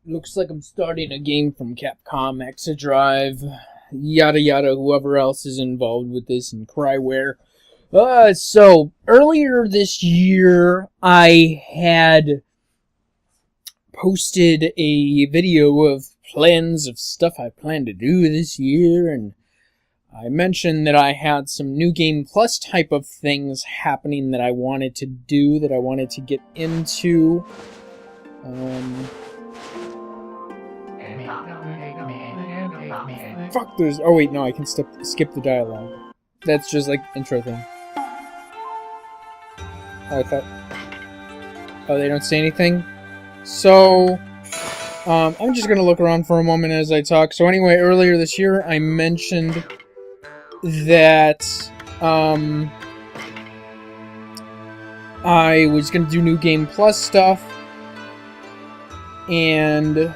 Looks like I'm starting a game from Capcom, Exadrive, yada yada, whoever else is involved with this, and Cryware. So, earlier this year, I had posted a video of plans of stuff I plan to do this year, and I mentioned that I had some New Game Plus type of things happening that I wanted to do, that I wanted to get into. Fuck, there's... Oh wait, no, I can skip the dialogue. That's just like intro thing. Oh, I thought... Oh, they don't say anything? So... I'm just gonna look around for a moment as I talk. So anyway, earlier this year, I mentioned that, I was gonna do New Game Plus stuff, and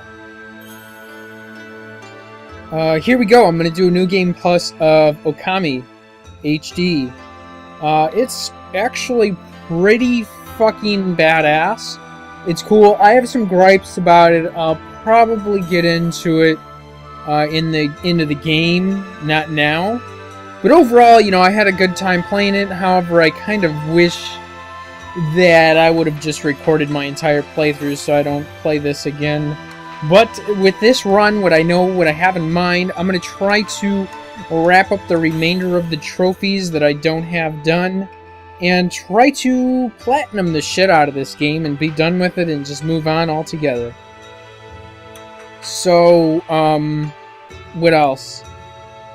here we go. I'm gonna do a New Game Plus of Ōkami HD. It's actually pretty fucking badass. It's cool. I have some gripes about it. I'll probably get into it into the game, not now. But overall, you know, I had a good time playing it. However, I kind of wish that I would have just recorded my entire playthrough so I don't play this again. But with this run, what I have in mind, I'm going to try to wrap up the remainder of the trophies that I don't have done, and try to platinum the shit out of this game and be done with it and just move on altogether. So, what else?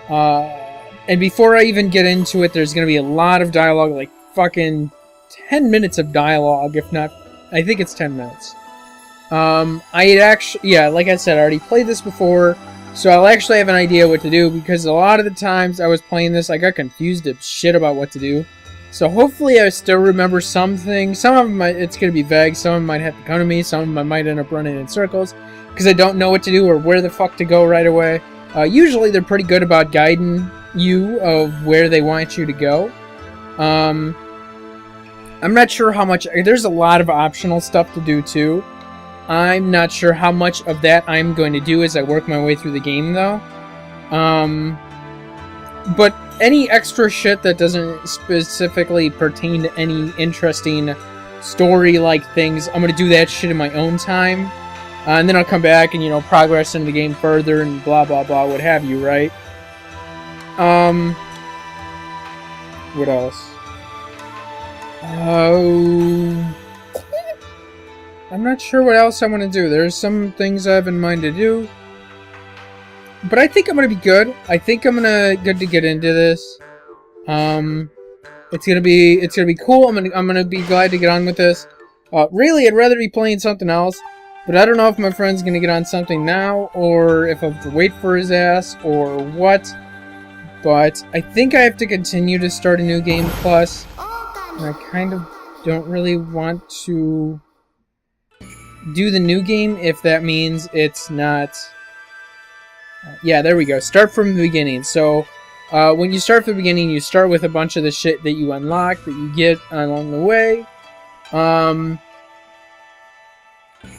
And before I even get into it, there's going to be a lot of dialogue, like fucking 10 minutes of dialogue, if not, I think it's 10 minutes. I had actually, yeah, like I said, I already played this before, so I'll actually have an idea what to do, because a lot of the times I was playing this, I got confused as shit about what to do. So hopefully I still remember some things. Some of them, it's going to be vague, some of them might have to come to me, some of them I might end up running in circles, because I don't know what to do or where the fuck to go right away. Usually they're pretty good about guiding you of where they want you to go. I'm not sure how much... There's a lot of optional stuff to do, too. I'm not sure how much of that I'm going to do as I work my way through the game, though. But any extra shit that doesn't specifically pertain to any interesting story-like things, I'm going to do that shit in my own time. And then I'll come back and, you know, progress in the game further and blah, blah, blah, what have you, right? What else? I'm not sure what else I want to do. There's some things I have in mind to do. But I think I'm going to be good. I think I'm good to get into this. It's gonna be cool. I'm gonna be glad to get on with this. Really, I'd rather be playing something else. But I don't know if my friend's gonna get on something now, or if I have to wait for his ass, or what. But I think I have to continue to start a New Game Plus. And I kind of don't really want to do the new game if that means it's not... yeah, there we go. Start from the beginning. So, when you start from the beginning, you start with a bunch of the shit that you unlock, that you get along the way.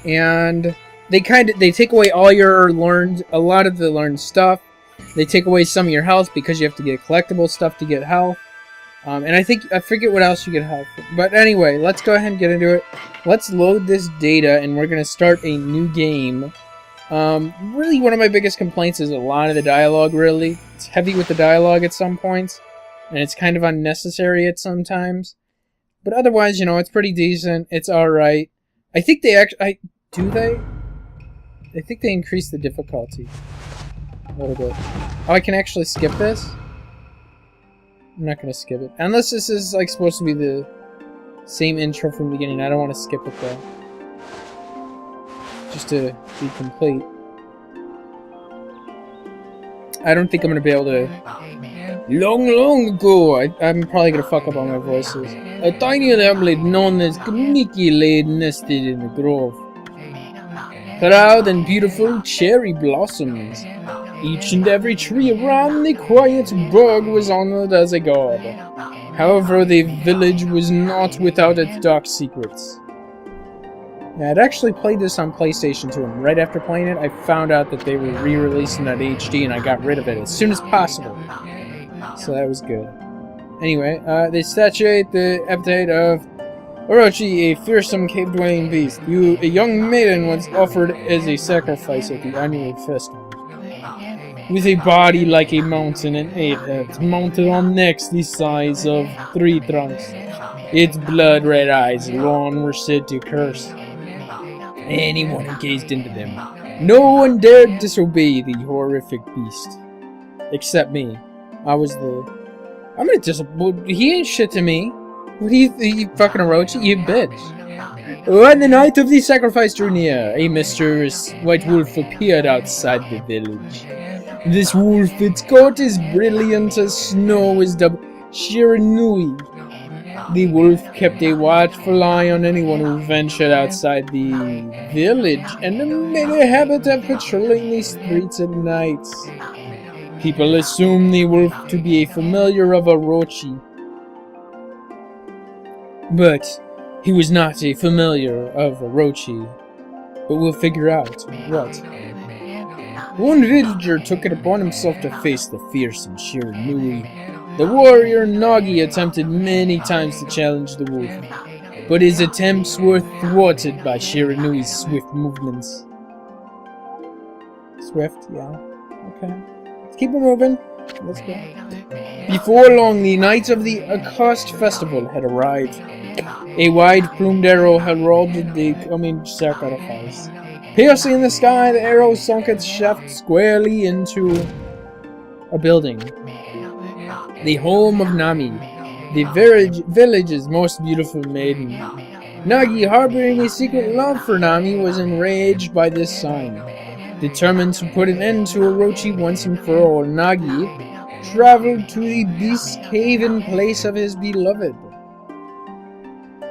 And they take away all your a lot of the learned stuff. They take away some of your health because you have to get collectible stuff to get health. And I forget what else you get health. But anyway, let's go ahead and get into it. Let's load this data, and we're going to start a new game. Really, one of my biggest complaints is a lot of the dialogue, really. It's heavy with the dialogue at some points, and it's kind of unnecessary at some times. But otherwise, you know, it's pretty decent. It's alright. I think they actually... do they? I think they increased the difficulty a little bit. Oh, I can actually skip this? I'm not going to skip it. Unless this is, like, supposed to be the same intro from the beginning. I don't want to skip it, though. Just to be complete. I don't think I'm going to be able to... Long ago, I'm probably going to fuck up all my voices. A tiny hamlet known as Kamiki lay nested in the grove. Proud and beautiful cherry blossoms. Each and every tree around the quiet burg was honored as a god. However, the village was not without its dark secrets. Yeah, I'd actually played this on PlayStation 2, and right after playing it, I found out that they were re-releasing it HD, and I got rid of it as soon as possible. So that was good. Anyway, they satiate the appetite of Orochi, a fearsome cave-dwelling beast. A young maiden was offered as a sacrifice at the annual festival. With a body like a mountain and 8 heads, mounted on necks the size of 3 trunks. Its blood-red eyes alone were said to curse anyone who gazed into them. No one dared disobey the horrific beast. Except me. I'm gonna disobey. He ain't shit to me. What do you fucking Orochi? You bitch. When the night of the sacrifice drew near, a mysterious white wolf appeared outside the village. This wolf, its coat is brilliant as snow, is dubbed Shiranui. The wolf kept a watchful eye on anyone who ventured outside the village and made a habit of patrolling the streets at night. People assume the wolf to be a familiar of Orochi, but he was not a familiar of Orochi. But we'll figure out what. One villager took it upon himself to face the fearsome Shiranui. The warrior Nagi attempted many times to challenge the wolf, but his attempts were thwarted by Shiranui's swift movements. Swift, yeah. Okay. Let's keep it moving. Let's go. Before long, the night of the accursed festival had arrived. A wide-plumed arrow heralded the coming sacrifice. Piercing the sky, the arrow sunk its shaft squarely into a building. The home of Nami, the village's most beautiful maiden. Nagi, harboring a secret love for Nami, was enraged by this sign. Determined to put an end to Orochi once and for all, Nagi traveled to the beast's cave in place of his beloved.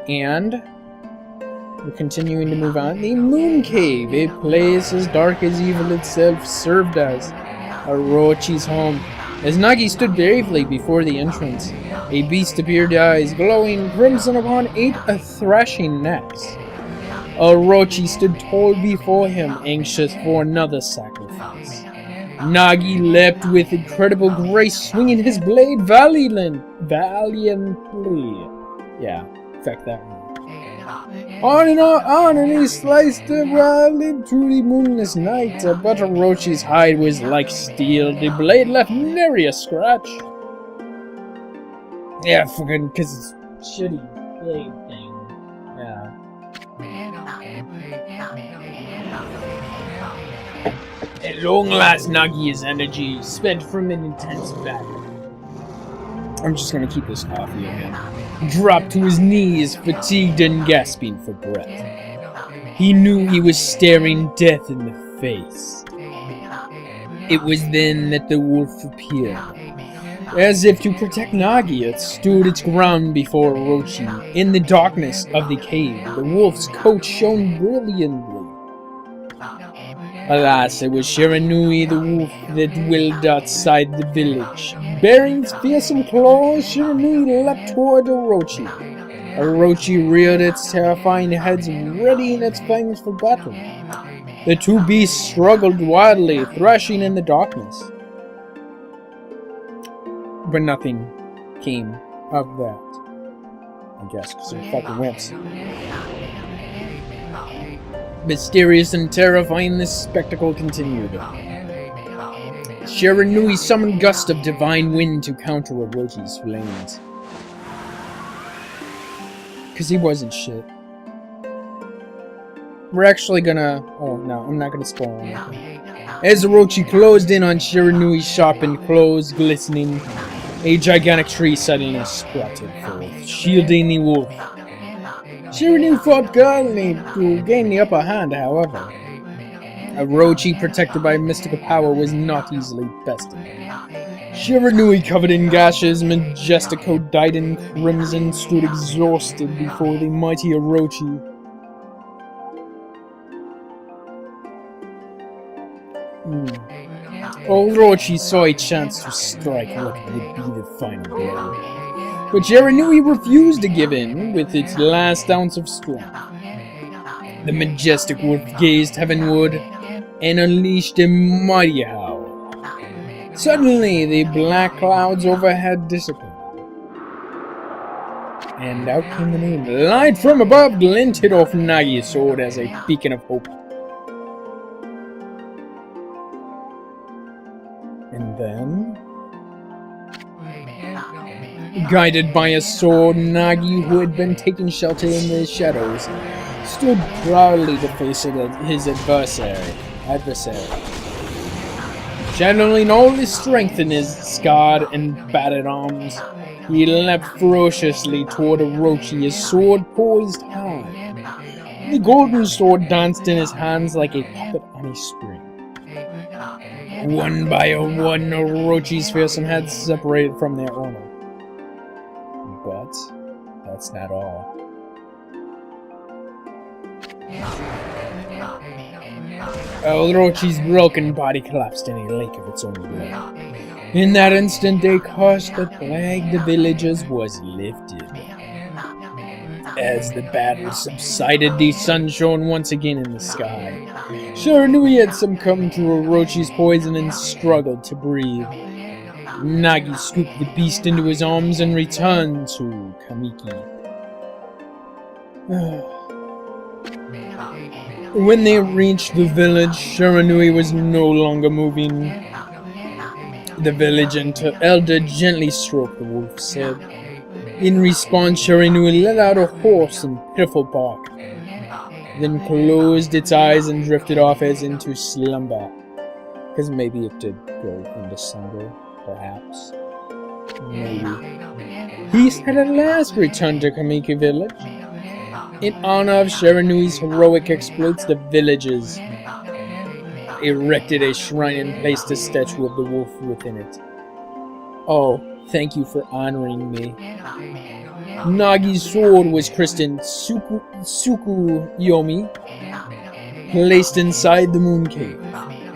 And we're continuing to move on. The Moon Cave, a place as dark as evil itself, served as Orochi's home. As Nagi stood bravely before the entrance, a beast appeared, eyes glowing crimson upon 8 thrashing necks. Orochi stood tall before him, anxious for another sacrifice. Nagi leapt with incredible grace, swinging his blade valiantly. Yeah, fuck that one. On and he sliced right into the moonless night, but Orochi's hide was like steel. The blade left nary a scratch. Yeah, fucking, cause it's shitty blade thing. Yeah. At long last, Nagi's energy spent from an intense battle. I'm just gonna keep this coffee again. Dropped to his knees, fatigued and gasping for breath. He knew he was staring death in the face. It was then that the wolf appeared. As if to protect Nagi, it stood its ground before Orochi. In the darkness of the cave, the wolf's coat shone brilliantly. Alas, it was Shiranui the wolf that dwelled outside the village. Bearing its fearsome claws, Shiranui leapt toward Orochi. Orochi reared its terrifying head, readying its fangs for battle. The two beasts struggled wildly, thrashing in the darkness. But nothing came of that. I guess, because they're fucking wimps. Mysterious and terrifying, this spectacle continued. Shiranui summoned gusts of divine wind to counter Orochi's flames. Because he wasn't shit. We're actually gonna... Oh, no, I'm not gonna spoil anything. As Orochi closed in on Shiranui's sharpened claws glistening, a gigantic tree suddenly sprouted forth, shielding the wolf. Shiranui fought gallantly to gain the upper hand, however. Orochi, protected by mystical power, was not easily bested. Shiranui, covered in gashes, majestic coat dyed in crimson, stood exhausted before the mighty Orochi. Orochi saw a chance to strike what would be the final blow. But Shiranui refused to give in with its last ounce of strength. The majestic wolf gazed heavenward and unleashed a mighty howl. Suddenly, the black clouds overhead dissipated, and out came the moon. Light from above glinted off Nagi's sword as a beacon of hope. And then, guided by a sword, Nagi, who had been taking shelter in the shadows, stood proudly to face his adversary. Channeling all his strength in his scarred and battered arms, he leapt ferociously toward Orochi, his sword poised high. The golden sword danced in his hands like a puppet on a string. One by one, Orochi's fearsome head separated from their owner. But that's not all. Orochi's broken body collapsed in a lake of its own blood. In that instant, a curse that plagued the villagers was lifted. As the battle subsided, the sun shone once again in the sky. Shiranui had succumbed to Orochi's poison and struggled to breathe. Nagi scooped the beast into his arms and returned to Kamiki. When they reached the village, Shiranui was no longer moving. The village elder gently stroked the wolf's head. In response, Shiranui let out a hoarse and pitiful bark, then closed its eyes and drifted off as into slumber. Because maybe it did go into slumber, perhaps. Maybe. He had at last returned to Kamiki village. In honor of Shiranui's heroic exploits, the villagers erected a shrine and placed a statue of the wolf within it. Oh, thank you for honoring me. Nagi's sword was christened Tsukuyomi, placed inside the moon cave.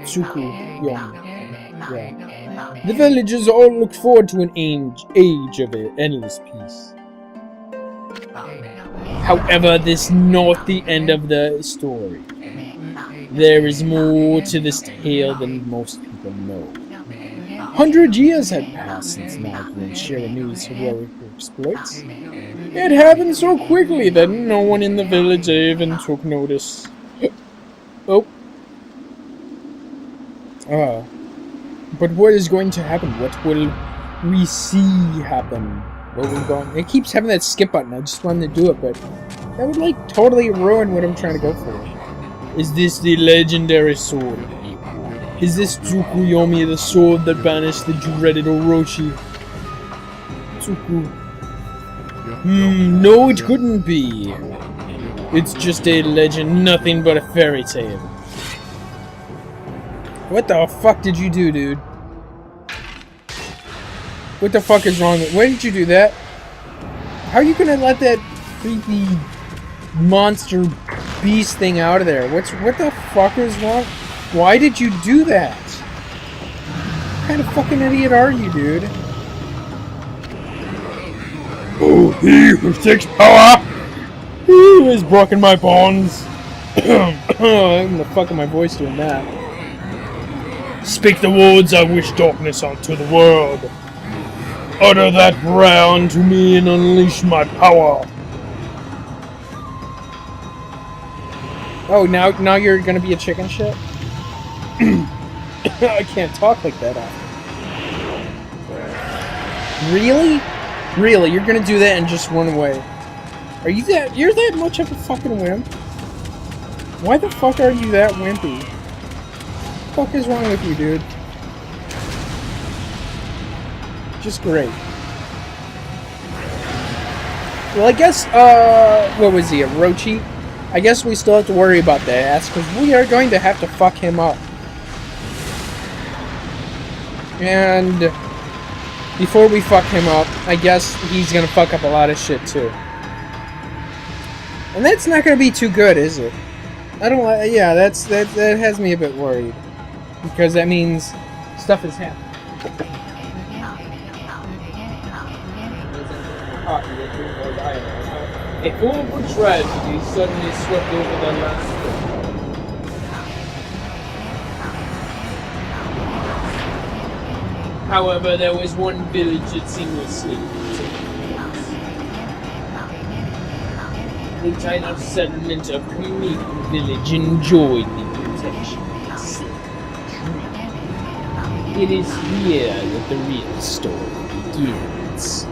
Tsukuyomi. Yeah. The villagers all looked forward to an age of endless peace. However, this is not the end of the story. There is more to this tale than most people know. 100 years had passed since Nagi and Shiranui's heroic exploits. It happened so quickly that no one in the village even took notice. Oh. But what is going to happen? What will we see happen? It keeps having that skip button. I just wanted to do it, but that would like totally ruin what I'm trying to go for. Is this the legendary sword? Is this Tsukuyomi the sword that banished the dreaded Orochi? No, it couldn't be. It's just a legend, nothing but a fairy tale. What the fuck did you do, dude? What the fuck is wrong with... Why did you do that? How are you gonna let that creepy monster beast thing out of there? What the fuck is wrong? Why did you do that? What kind of fucking idiot are you, dude? Oh, he who takes power! Who has broken my bonds? I'm gonna fuck my voice doing that. Speak the words I wish darkness onto the world. Utter that prayer unto me and unleash my power. Oh, now you're gonna be a chicken shit? I can't talk like that often. Really? Really? You're gonna do that and just run away? You're that much of a fucking wimp? Why the fuck are you that wimpy? What the fuck is wrong with you, dude? Just great. Well, I guess, what was he, Orochi? I guess we still have to worry about that ass, because we are going to have to fuck him up. And before we fuck him up, I guess he's gonna fuck up a lot of shit, too. And that's not gonna be too good, is it? I don't like, yeah, that has me a bit worried. Because that means stuff is happening. A horrible tragedy suddenly swept over the last world. However, there was one village that seamlessly protected the entire settlement of Ōkami village enjoyed the protection of the sacred tree. It is here that the real story begins.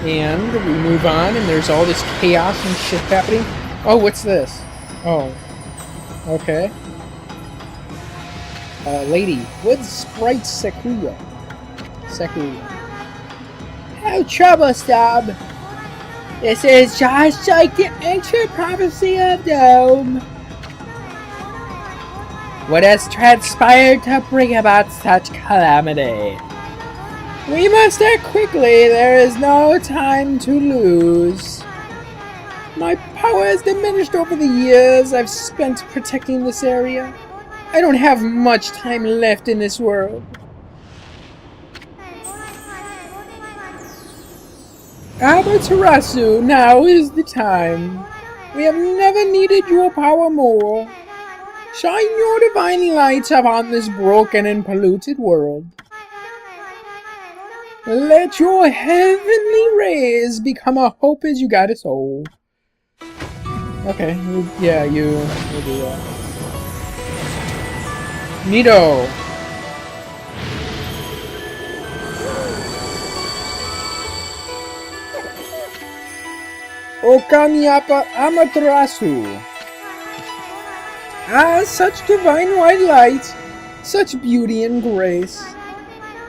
And we move on, and there's all this chaos and shit happening. Oh, what's this? Oh. Okay. Lady. Wood Sprite Sakura. Oh, trouble, Stab. This is just like the ancient prophecy of Dome. What has transpired to bring about such calamity? We must act quickly. There is no time to lose. My power has diminished over the years I've spent protecting this area. I don't have much time left in this world. Amaterasu, now is the time. We have never needed your power more. Shine your divine light upon this broken and polluted world. Let your heavenly rays become a hope as you guide us all. Okay, yeah, we'll do that. Neato. Ōkami Amaterasu. Ah, such divine white light, such beauty and grace.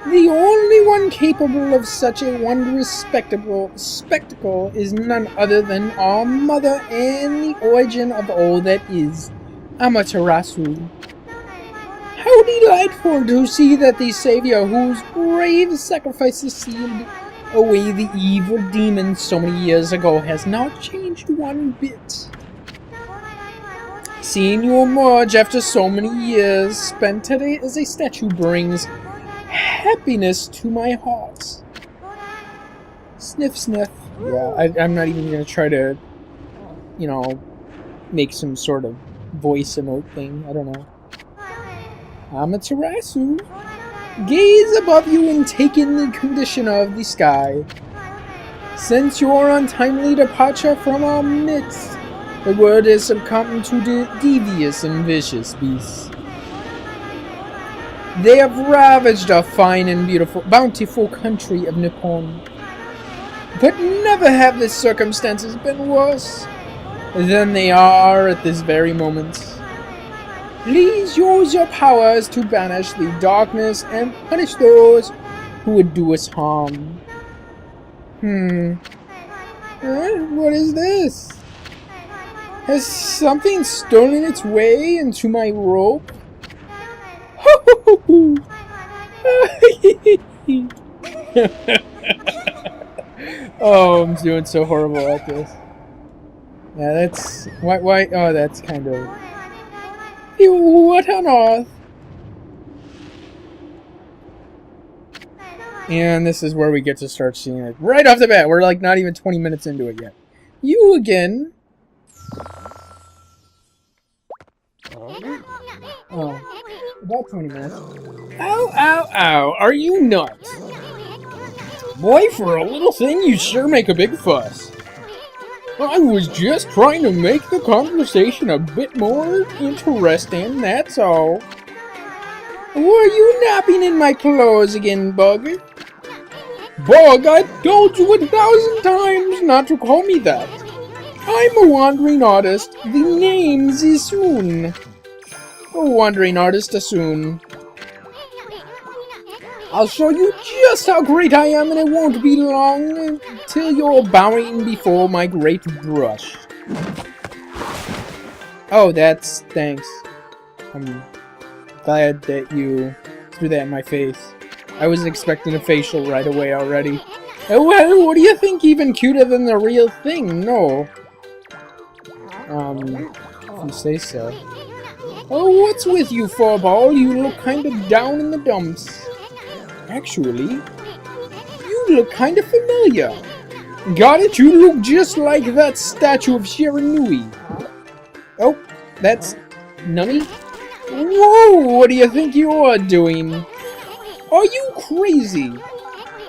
The only one capable of such a wondrous spectacle is none other than our mother and the origin of all that is, Amaterasu. How delightful to see that the savior whose brave sacrifices sealed away the evil demons so many years ago has not changed one bit. Seeing you emerge after so many years spent today as a statue brings happiness to my heart. Sniff, sniff. Yeah, I'm not even going to try to, make some sort of voice emote thing. I don't know. Amaterasu, gaze above you and take in the condition of the sky. Since your untimely departure from our midst, the world has succumbed to devious and vicious beasts. They have ravaged our fine and bountiful country of Nippon. But never have the circumstances been worse than they are at this very moment. Please use your powers to banish the darkness and punish those who would do us harm. What is this? Has something stolen its way into my rope? Oh, I'm doing so horrible at this. Yeah, that's... Why? Oh, that's kind of... Ew, what on earth? And this is where we get to start seeing it. Right off the bat, we're like not even 20 minutes into it yet. You again? Oh, about 20 minutes. Ow, ow, ow, are you nuts? Boy, for a little thing, you sure make a big fuss. I was just trying to make the conversation a bit more interesting, that's all. Were you napping in my clothes again, Bug? Bug, I told you 1,000 times not to call me that. I'm a wandering artist. The name's Isun. A wandering artist, Isun. I'll show you just how great I am, and it won't be long till you're bowing before my great brush. Oh, thanks. I'm glad that you threw that in my face. I was expecting a facial right away already. Well, what do you think? Even cuter than the real thing? No. If you say so. Oh, what's with you, Furball? You look kind of down in the dumps. Actually, you look kind of familiar. Got it? You look just like that statue of Shiranui. Oh, that's Nami? Whoa, what do you think you're doing? Are you crazy?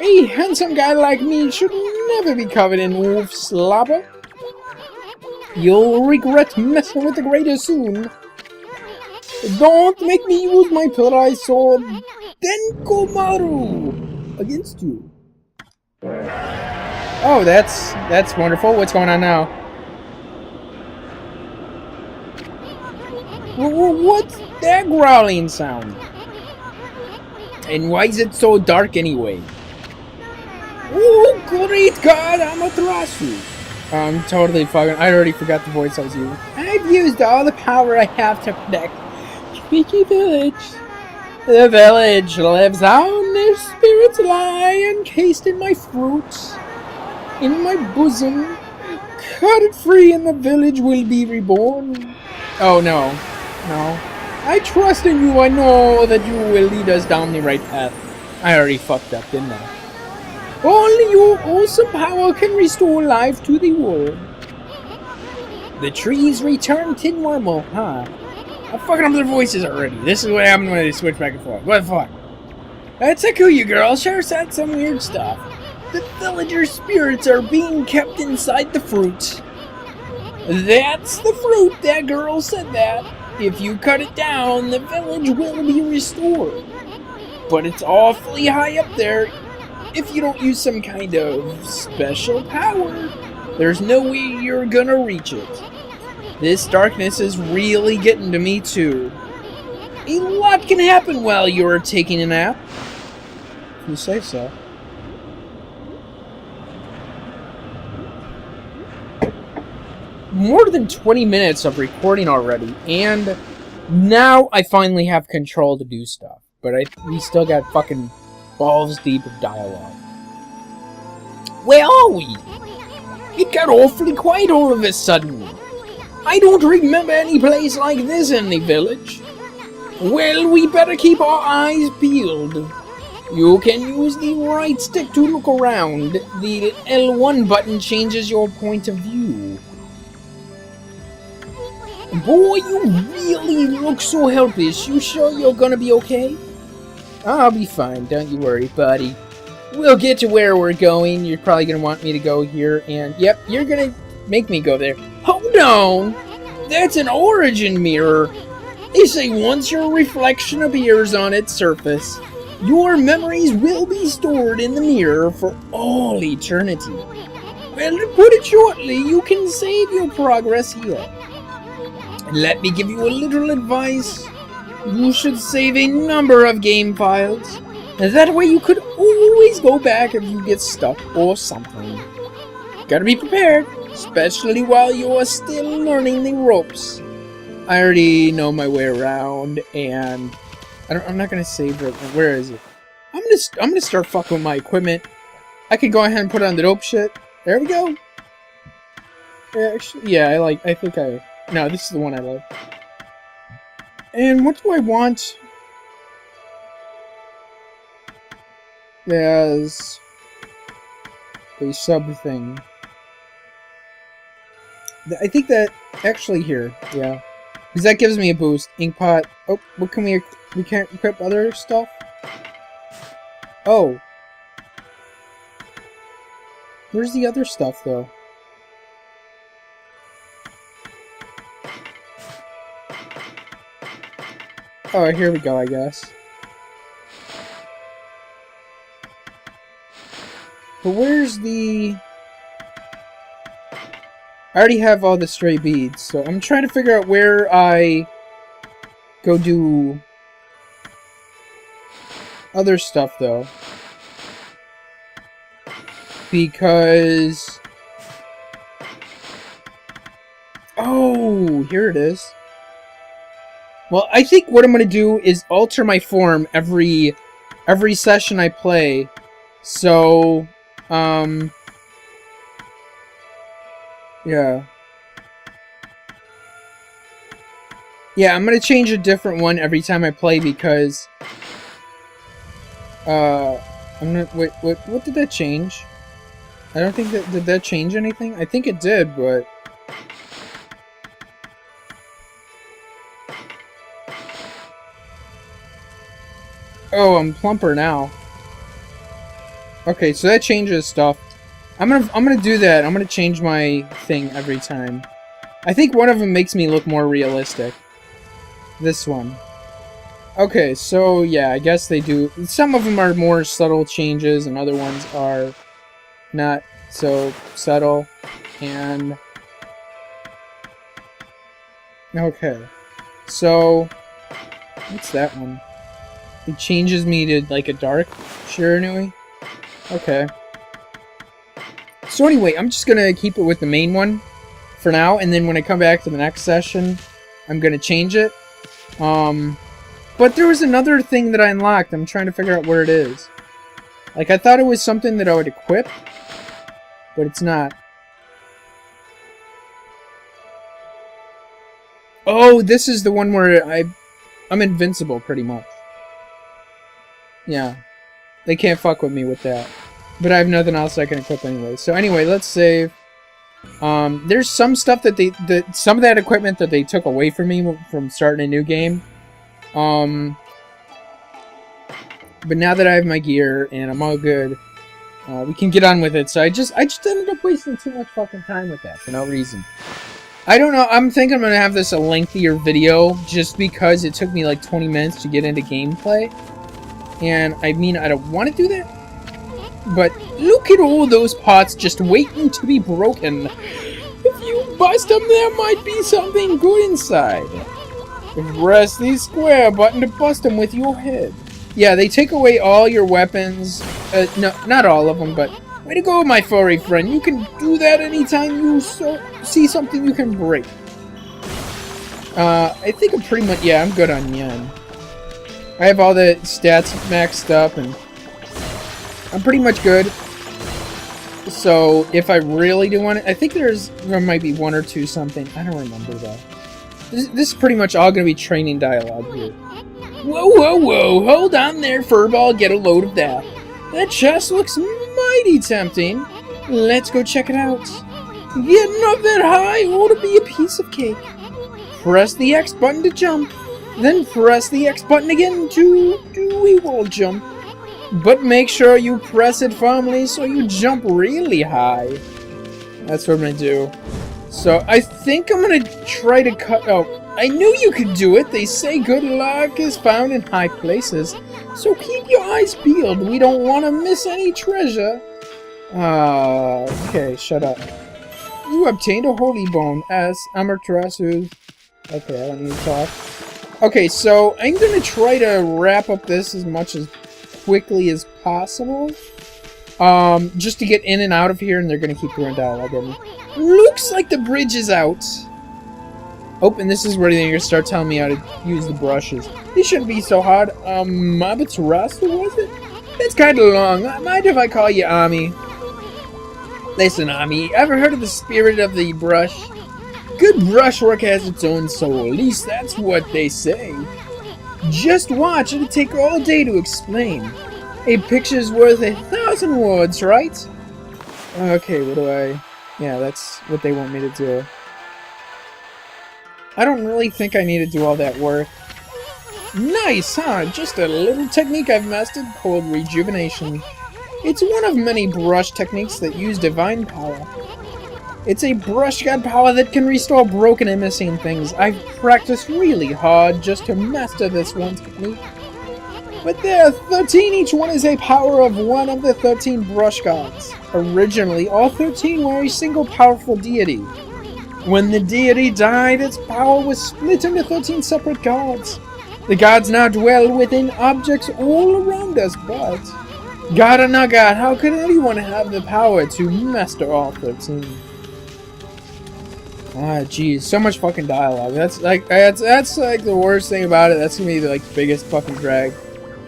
A handsome guy like me should never be covered in wolf slobber. You'll regret messing with the greater soon. Don't make me use my prized sword, Denkomaru, against you. Oh, that's wonderful. What's going on now? What's that growling sound? And why is it so dark anyway? Oh, great God, Amaterasu! I'm totally fucking... I already forgot the voice I was using. I've used all the power I have to protect Squeaky Village. The village lives on, their spirits lie encased in my fruits, in my bosom. Cut it free and the village will be reborn. Oh, no. No. I trust in you. I know that you will lead us down the right path. I already fucked up, didn't I? Only your awesome power can restore life to the world. The trees return to normal, huh? I'm fucking up their voices already. This is what happened when they switch back and forth. What the fuck? That's a cool, you girl. Sure said some weird stuff. The villager spirits are being kept inside the fruit. That's the fruit. That girl said that. If you cut it down, the village will be restored. But it's awfully high up there. If you don't use some kind of special power, there's no way you're gonna reach it. This darkness is really getting to me too. A lot can happen while you're taking a nap. If you say so. More than 20 minutes of recording already, and now I finally have control to do stuff. But we still got fucking balls deep of dialogue. Where are we? It got awfully quiet all of a sudden. I don't remember any place like this in the village. Well, we better keep our eyes peeled. You can use the right stick to look around. The L1 button changes your point of view. Boy, you really look so helpless. You sure you're gonna be okay? I'll be fine, don't you worry, buddy. We'll get to where we're going. You're probably gonna want me to go here, and yep, you're gonna make me go there. Hold on! That's an origin mirror. They say once your reflection appears on its surface, your memories will be stored in the mirror for all eternity. Well, to put it shortly, you can save your progress here. Let me give you a little advice. You should save a number of game files. That way you could always go back if you get stuck or something. Gotta be prepared, especially while you're still learning the ropes. I already know my way around, and I'm not gonna save it. Where is it? I'm gonna start fucking with my equipment. I can go ahead and put on the dope shit. There we go. Yeah, actually, yeah, no, this is the one I like. And what do I want? There's a sub thing. I think that actually here, yeah, because that gives me a boost. Inkpot. Oh, what can we can't equip other stuff? Oh, where's the other stuff though? Oh, here we go, I guess. But where's the... I already have all the stray beads, so I'm trying to figure out where I go do other stuff, though. Because... Oh, here it is. Well, I think what I'm going to do is alter my form every session I play. So, yeah. Yeah, I'm gonna change a different one every time I play because... I'm not... Wait, what did that change? I don't think that... Did that change anything? I think it did, but... Oh, I'm plumper now. Okay, so that changes stuff. I'm gonna do that. I'm gonna change my thing every time. I think one of them makes me look more realistic. This one. Okay, so yeah, I guess they do. Some of them are more subtle changes, and other ones are not so subtle. And okay, so what's that one? It changes me to like a dark Shiranui. Okay. So anyway, I'm just gonna keep it with the main one for now, and then when I come back to the next session, I'm gonna change it. But there was another thing that I unlocked. I'm trying to figure out where it is. Like, I thought it was something that I would equip, but it's not. Oh, this is the one where I'm invincible, pretty much. Yeah. They can't fuck with me with that. But I have nothing else I can equip anyway. So anyway, let's save. There's some stuff that some of that equipment that they took away from me from starting a new game. But now that I have my gear and I'm all good, we can get on with it. So I just ended up wasting too much fucking time with that for no reason. I don't know. I'm thinking I'm gonna have this a lengthier video just because it took me like 20 minutes to get into gameplay. And I mean, I don't want to do that. But look at all those pots just waiting to be broken. If you bust them, there might be something good inside. Press the square button to bust them with your head. Yeah, they take away all your weapons. No, not all of them, but... Way to go, my furry friend. You can do that anytime you see something you can break. I think I'm pretty much... Yeah, I'm good on Yen. I have all the stats maxed up, and... I'm pretty much good. So, if I really do want it... I think there might be one or two something. I don't remember, though. This is pretty much all going to be training dialogue here. Whoa, whoa, whoa. Hold on there, Furball. Get a load of that. That chest looks mighty tempting. Let's go check it out. Getting up that high ought to be a piece of cake. Press the X button to jump. Then press the X button again to do a wall jump. But make sure you press it firmly so you jump really high. That's what I'm going to do. So, I think I'm going to try to cut... Oh, I knew you could do it. They say good luck is found in high places. So keep your eyes peeled. We don't want to miss any treasure. Okay, shut up. You obtained a holy bone as Amaterasu. Okay, I don't need to talk. Okay, so I'm going to try to wrap up this as much as quickly as possible. Just to get in and out of here, and they're going to keep doing dialogue at me. Looks like the bridge is out. Oh, and this is where they're going to start telling me how to use the brushes. This shouldn't be so hard. Amaterasu, was it? That's kind of long. Mind if I call you Ami? Listen, Ami, ever heard of the spirit of the brush? Good brushwork has its own soul. At least that's what they say. Just watch. It'll take all day to explain. A picture's worth 1,000 words, right? Okay, what do I... Yeah, that's what they want me to do. I don't really think I need to do all that work. Nice, huh? Just a little technique I've mastered called rejuvenation. It's one of many brush techniques that use divine power. It's a brush god power that can restore broken and missing things. I've practiced really hard just to master this one technique. But there are 13, each one is a power of one of the 13 brush gods. Originally, all 13 were a single powerful deity. When the deity died, its power was split into 13 separate gods. The gods now dwell within objects all around us, but... God or not God, how could anyone have the power to master all 13? Ah, jeez, so much fucking dialogue. That's like the worst thing about it. That's gonna be like the biggest fucking drag.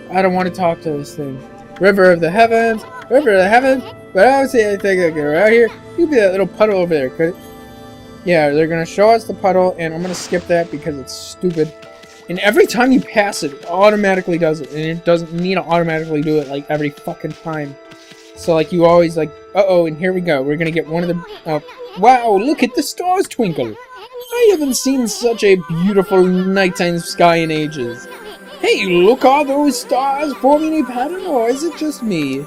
I don't want to talk to this thing. River of the heavens, river of the heavens. But I would say I think I go out here. You be that little puddle over there, could it? Yeah, they're gonna show us the puddle, and I'm gonna skip that because it's stupid. And every time you pass it, it automatically does it, and it doesn't need to automatically do it like every fucking time. So like you always like, uh-oh, and here we go. We're gonna get one of the, wow, look at the stars twinkle. I haven't seen such a beautiful nighttime sky in ages. Hey, look, are those stars forming a pattern, or is it just me?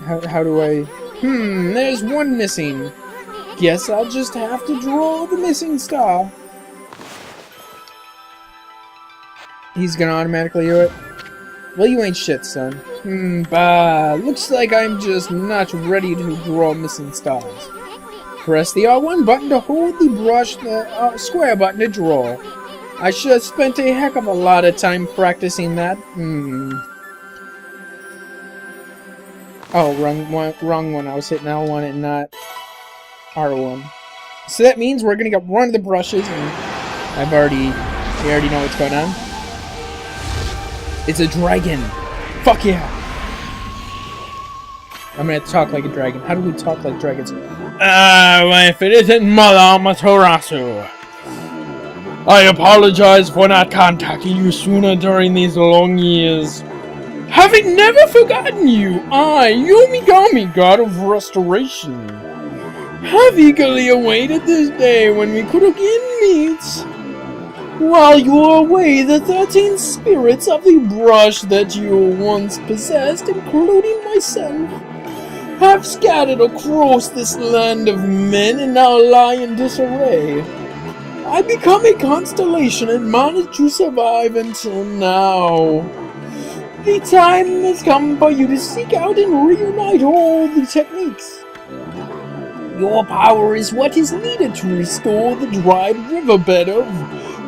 How do I... there's one missing. Guess I'll just have to draw the missing star. He's gonna automatically do it? Well, you ain't shit, son. Looks like I'm just not ready to draw missing stars. Press the R1 button to hold the brush, the square button to draw. I should have spent a heck of a lot of time practicing that. Oh, wrong one. I was hitting L1 and not R1. So that means we're gonna get one of the brushes, and we already know what's going on. It's a dragon. Fuck yeah. I'm gonna have to talk like a dragon. How do we talk like dragons? If it isn't Mother Amaterasu. I apologize for not contacting you sooner during these long years. Having never forgotten you, I, Ōkami, god of restoration, have eagerly awaited this day when we could again meet. While you were away, the 13 spirits of the brush that you once possessed, including myself, have scattered across this land of men and now lie in disarray. I become a constellation and managed to survive until now. The time has come for you to seek out and reunite all the techniques. Your power is what is needed to restore the dried riverbed of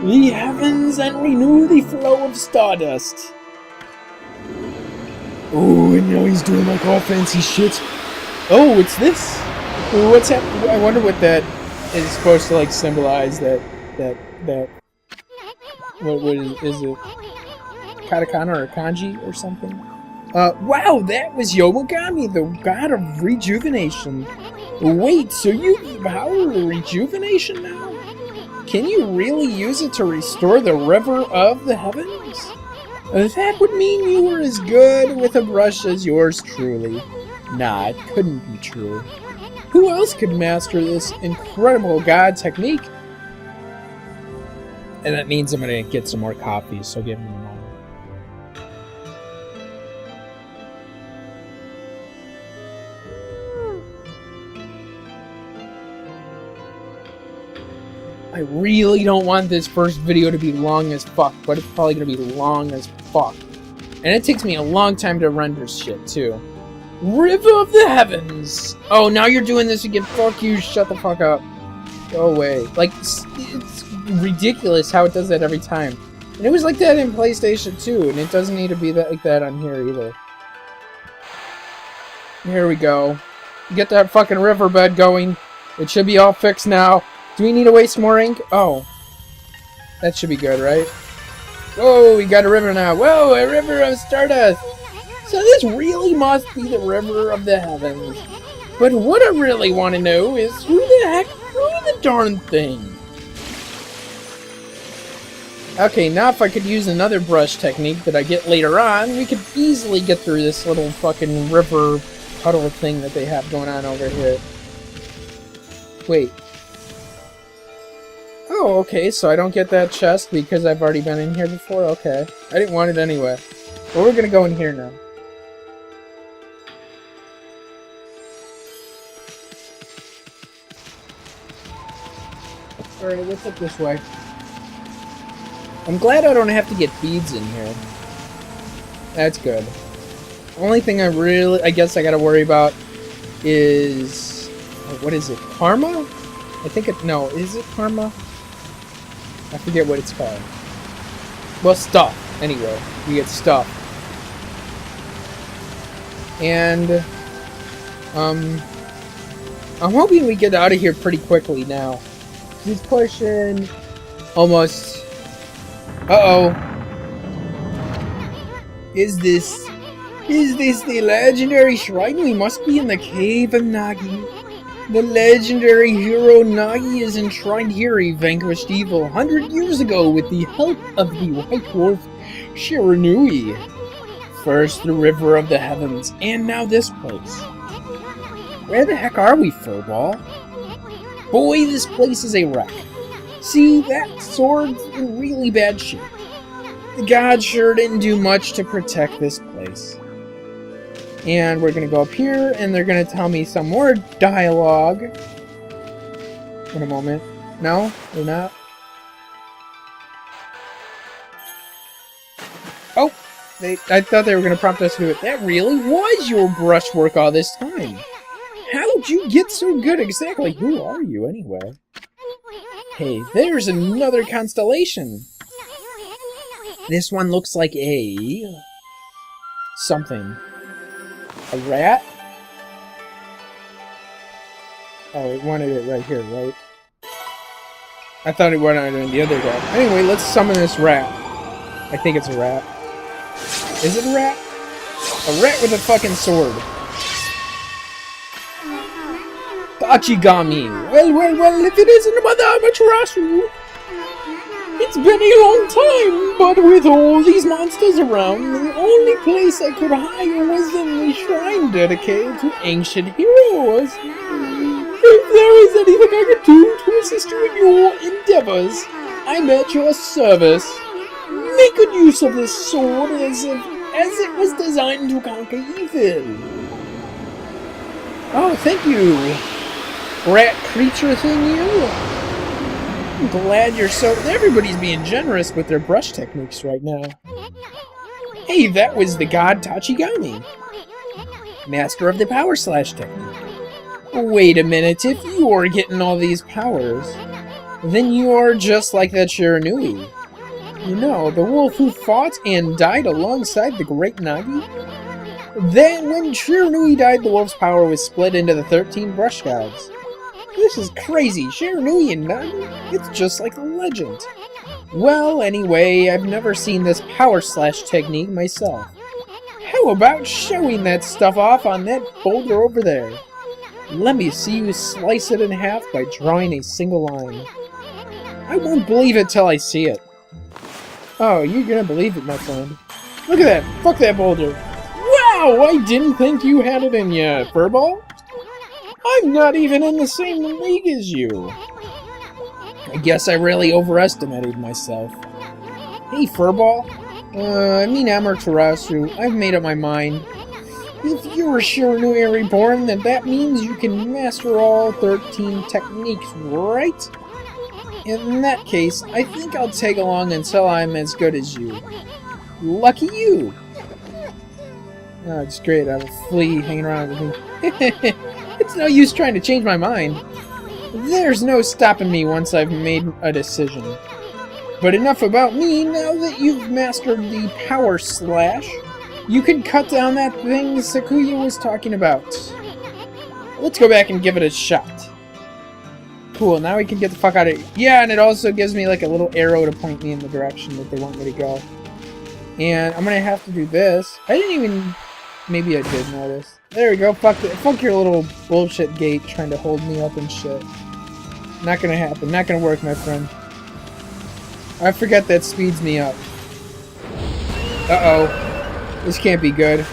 the heavens and renew the flow of stardust. Oh, and now he's doing like all fancy shit. Oh, it's this? What's happening? I wonder what that is supposed to like symbolize. That what is it? Katakana or kanji or something? Wow, that was Ōkami, the god of rejuvenation. Wait, so you have power of rejuvenation now? Can you really use it to restore the river of the heavens? That would mean you were as good with a brush as yours truly. Nah, it couldn't be true. Who else could master this incredible god technique? And that means I'm gonna get some more coffee, so give me a moment. I really don't want this first video to be long as fuck, but it's probably gonna be long as fuck. And it takes me a long time to render shit, too. River of the Heavens! Oh, now you're doing this again. Fuck you, shut the fuck up. Go away. Like, it's ridiculous how it does that every time. And it was like that in PlayStation 2, and it doesn't need to be that like that on here either. Here we go. Get that fucking riverbed going. It should be all fixed now. Do we need to waste more ink? Oh. That should be good, right? Whoa, we got a river now. Whoa, a river of stardust. So this really must be the river of the heavens. But what I really want to know is who the heck drew the darn thing? Okay, now if I could use another brush technique that I get later on, we could easily get through this little fucking river puddle thing that they have going on over here. Wait. Oh, okay, so I don't get that chest because I've already been in here before? Okay. I didn't want it anyway. But we're gonna go in here now. Alright, what's up this way? I'm glad I don't have to get beads in here. That's good. Only thing I guess I gotta worry about is... what is it? Karma? I think no, is it karma? I forget what it's called. Well, stuff. Anyway, we get stuff. And, I'm hoping we get out of here pretty quickly now. He's pushing almost... Uh-oh. Is this the legendary shrine? We must be in the cave of Nagi. The legendary hero Nagi is enshrined here. He vanquished evil 100 years ago with the help of the White Wolf Shiranui. First the River of the Heavens, and now this place. Where the heck are we, Furball? Boy, this place is a wreck. See, that sword's in really bad shape. The gods sure didn't do much to protect this place. And we're gonna go up here, and they're gonna tell me some more dialogue. In a moment. No, they're not. Oh! I thought they were gonna prompt us to do it. That really was your brushwork all this time. How'd you get so good? Exactly who are you, anyway? Hey, there's another constellation. This one looks like a... something. A rat? Oh, it wanted it right here, right? I thought it wanted it in the other guy. Anyway, let's summon this rat. I think it's a rat. Is it a rat? A rat with a fucking sword. Tachigami. Well, if it isn't Madame Amaterasu. It's been a long time, but with all these monsters around, the only place I could hide was in the shrine dedicated to ancient heroes. If there is anything I can do to assist you in your endeavors, I'm at your service. Make good use of this sword as it was designed to conquer evil. Oh, thank you, rat creature thing, you. I'm glad you're so... Everybody's being generous with their brush techniques right now. Hey, that was the god Tachigami, master of the power slash technique. Wait a minute, if you're getting all these powers, then you're just like that Shiranui. You know, the wolf who fought and died alongside the great Nagi? Then, when Shiranui died, the wolf's power was split into the 13 brush gods. This is crazy. Shiranui and Nagi? It's just like a legend. Well, anyway, I've never seen this power slash technique myself. How about showing that stuff off on that boulder over there? Let me see you slice it in half by drawing a single line. I won't believe it till I see it. Oh, you're gonna believe it, my friend. Look at that! Fuck that boulder! Wow! I didn't think you had it in ya, Furball! I'm not even in the same league as you! I guess I really overestimated myself. Hey, Furball. I mean Amaterasu. I've made up my mind. If you're Shiranui reborn, then that means you can master all 13 techniques, right? In that case, I think I'll tag along until I'm as good as you. Lucky you! Oh, it's great. I have a flea hanging around with me. It's no use trying to change my mind. There's no stopping me once I've made a decision. But enough about me. Now that you've mastered the power slash, you can cut down that thing Sakuya was talking about. Let's go back and give it a shot. Cool, now we can get the fuck out of here. Yeah, and it also gives me like a little arrow to point me in the direction that they want me to go. And I'm gonna have to do this. I didn't even... Maybe I did notice. There we go. Fuck your little bullshit gate trying to hold me up and shit. Not gonna happen. Not gonna work, my friend. I forget that speeds me up. Uh-oh. This can't be good.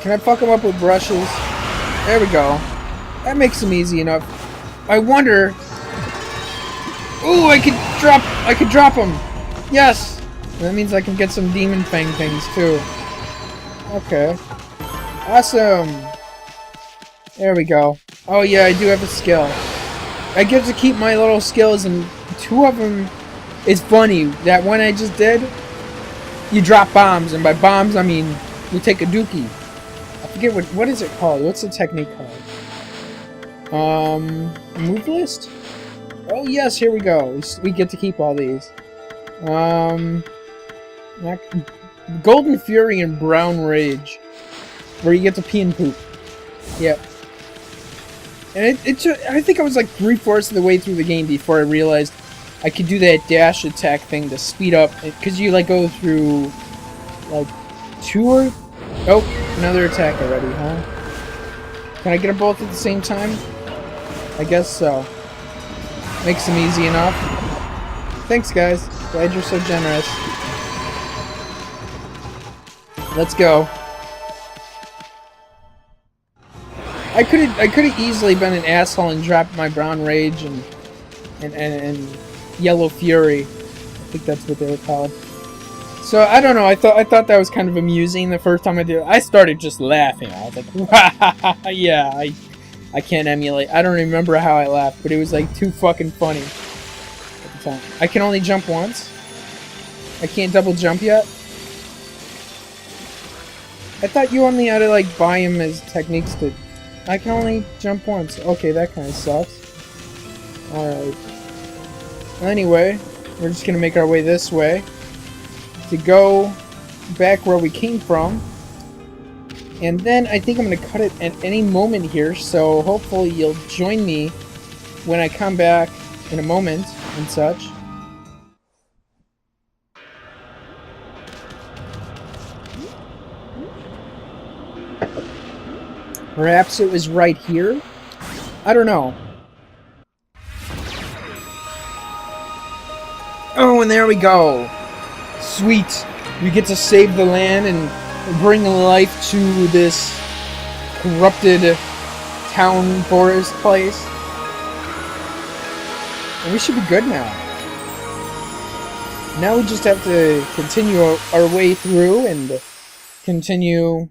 Can I fuck him up with brushes? There we go. That makes him easy enough. I wonder... Ooh, I could drop him! Yes! That means I can get some Demon Fang things, too. Okay. Awesome! There we go. Oh yeah, I do have a skill. I get to keep my little skills, and two of them... It's funny, that one I just did, you drop bombs, and by bombs I mean you take a dookie. I forget what is it called? What's the technique called? Move list? Oh yes, here we go. We get to keep all these. Golden Fury and Brown Rage, where you get to pee and poop. Yep. And I think I was like 3/4 of the way through the game before I realized I could do that dash attack thing to speed up, because you like go through like 2 or... Oh, another attack already, huh? Can I get them both at the same time? I guess so. Makes them easy enough. Thanks, guys. Glad you're so generous. Let's go. I could have easily been an asshole and dropped my Brown Rage and Yellow Fury. I think that's what they were called. So I don't know. I thought that was kind of amusing the first time I did it. I started just laughing. I was like, yeah, I can't emulate. I don't remember how I laughed, but it was like too fucking funny at the time. I can only jump once. I can't double jump yet. I thought you only had to like buy him as techniques to. I can only jump once. Okay, that kind of sucks. All right. Anyway, we're just gonna make our way this way to go back where we came from. And then I think I'm going to cut it at any moment here, so hopefully you'll join me when I come back in a moment and such. Perhaps it was right here? I don't know. Oh, and there we go! Sweet! We get to save the land and bring life to this corrupted town forest place. And we should be good now. Now we just have to continue our way through and continue